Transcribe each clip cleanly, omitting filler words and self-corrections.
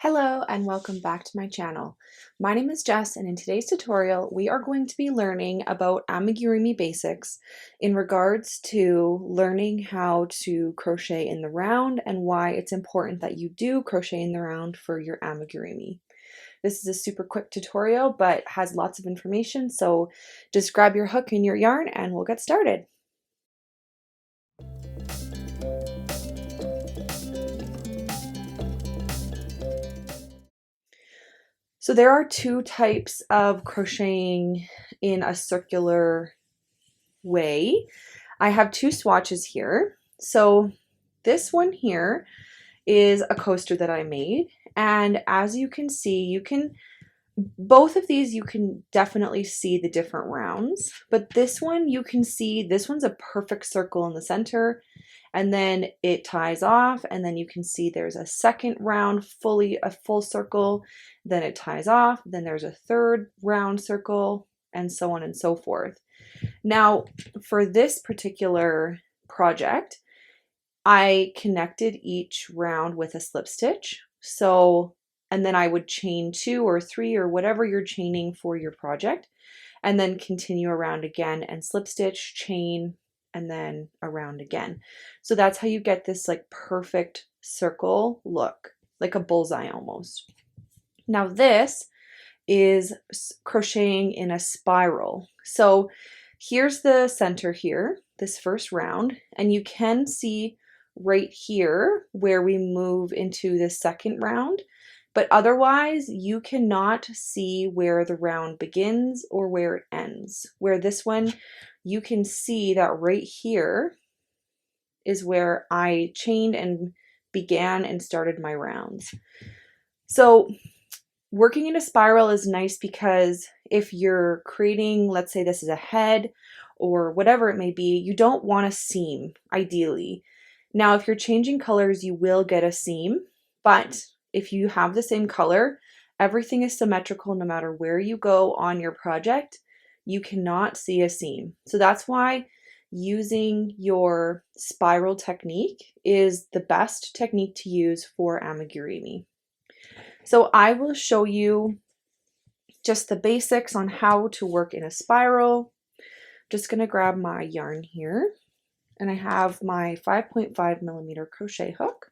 Hello and welcome back to my channel. My name is Jess, and in today's tutorial we are going to be learning about amigurumi basics in regards to learning how to crochet in the round and why it's important that you do crochet in the round for your amigurumi. This is a super quick tutorial but has lots of information, so just grab your hook and your yarn and we'll get started. So there are two types of crocheting in a circular way. I have two swatches here. So this one here is a coaster that I made, and as you can see, both of these you can definitely see the different rounds, but this one you can see this one's a perfect circle in the center, and then it ties off, and then you can see there's a second round, a full circle, then it ties off, then there's a third round circle, and so on and so forth. Now, for this particular project, I connected each round with a slip stitch. And then I would chain 2 or 3 or whatever you're chaining for your project, and then continue around again and slip stitch, chain, and then around again. So that's how you get this like perfect circle look, like a bullseye almost. Now this is crocheting in a spiral. So here's the center here, this first round, and you can see right here where we move into the second round, but otherwise you cannot see where the round begins or where it ends. Where this one, you can see that right here is where I chained and began and started my rounds. So working in a spiral is nice because if you're creating, let's say this is a head or whatever it may be, you don't want a seam, ideally. Now, if you're changing colors, you will get a seam, but if you have the same color, everything is symmetrical no matter where you go on your project. You cannot see a seam. So that's why using your spiral technique is the best technique to use for amigurumi. So I will show you just the basics on how to work in a spiral. Just going to grab my yarn here, and I have my 5.5mm crochet hook.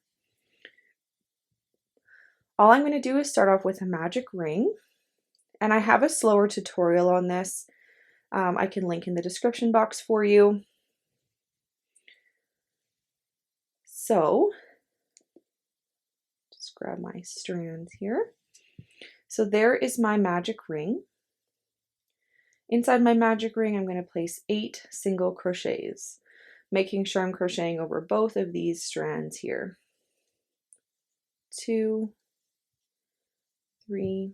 All I'm going to do is start off with a magic ring, and I have a slower tutorial on this. I can link in the description box for you. So just grab my strands here. So there is my magic ring. Inside my magic ring, I'm going to place 8 single crochets, making sure I'm crocheting over both of these strands here. 2, 3,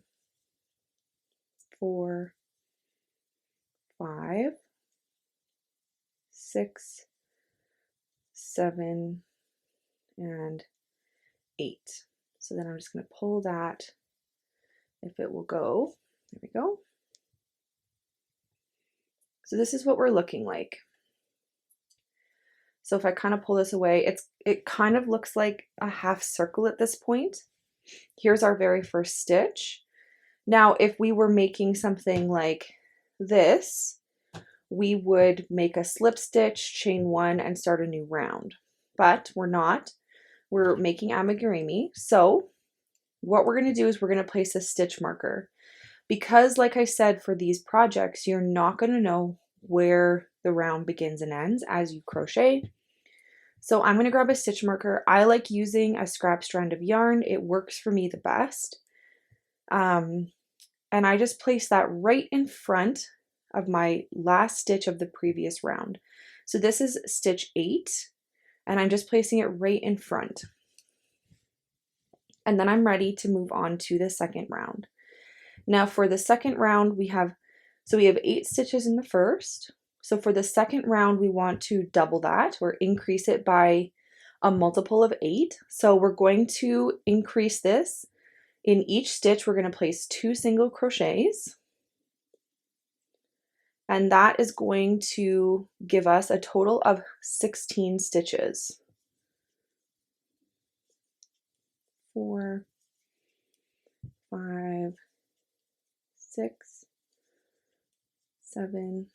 4, 5, 6, 7, and 8. So then I'm just going to pull that, if it will go. There we go. So this is what we're looking like. So if I kind of pull this away, it kind of looks like a half circle at this point. Here's our very first stitch. Now, if we were making something like this, we would make a slip stitch, chain 1, and start a new round. But we're not. We're making amigurumi. So what we're going to do is we're going to place a stitch marker. Because, like I said, for these projects, you're not going to know where the round begins and ends as you crochet. So I'm going to grab a stitch marker. I like using a scrap strand of yarn. It works for me the best. And I just place that right in front of my last stitch of the previous round. So this is stitch 8, and I'm just placing it right in front. And then I'm ready to move on to the second round. Now for the second round, we have 8 stitches in the first. So for the second round, we want to double that or increase it by a multiple of 8. So we're going to increase this. In each stitch, we're going to place 2 single crochets. And that is going to give us a total of 16 stitches. 4, 6, 7,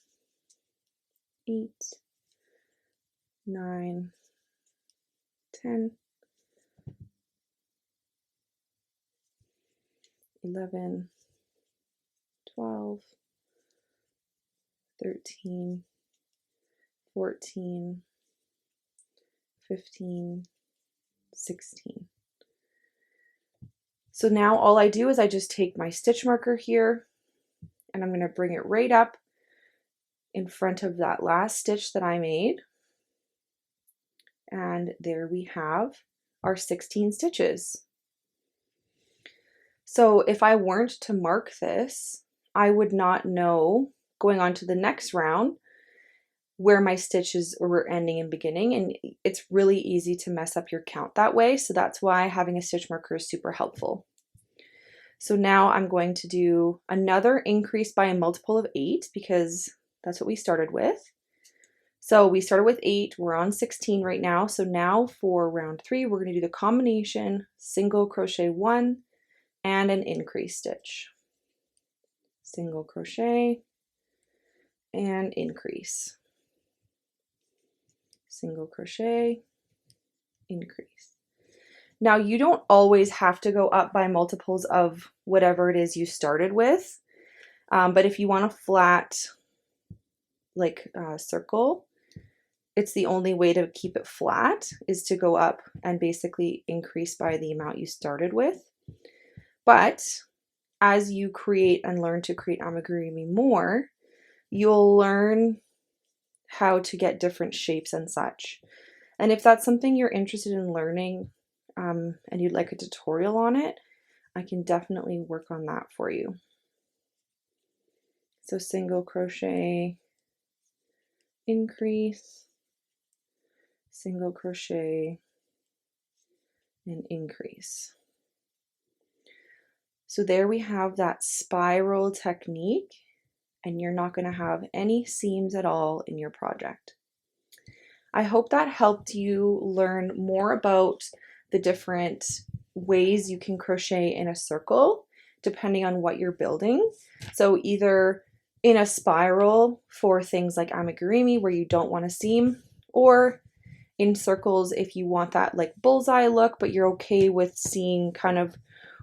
8, 9, 10, 11, 12, 13, 14, 15, 16. So now all I do is I just take my stitch marker here and I'm going to bring it right up in front of that last stitch that I made. And there we have our 16 stitches. So if I weren't to mark this, I would not know going on to the next round where my stitches were ending and beginning, and it's really easy to mess up your count that way. So that's why having a stitch marker is super helpful. So now I'm going to do another increase by a multiple of 8 because that's what we started with. So we started with 8, we're on 16 right now. So now for round 3, we're going to do the combination single crochet 1 and an increase stitch. Single crochet and increase. Single crochet, increase. Now you don't always have to go up by multiples of whatever it is you started with, but if you want a flat like circle, it's the only way to keep it flat is to go up and basically increase by the amount you started with. But as you create and learn to create amigurumi more, you'll learn how to get different shapes and such. And if that's something you're interested in learning and you'd like a tutorial on it, I can definitely work on that for you. So single crochet, increase, single crochet, and increase. So there we have that spiral technique, and you're not going to have any seams at all in your project. I hope that helped you learn more about the different ways you can crochet in a circle depending on what you're building. So either in a spiral for things like amigurumi where you don't want a seam, or in circles if you want that like bullseye look but you're okay with seeing kind of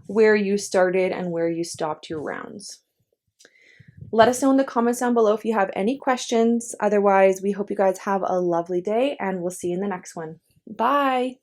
where you started and where you stopped your rounds. Let us know in the comments down below if you have any questions. Otherwise, we hope you guys have a lovely day and we'll see you in the next one. Bye!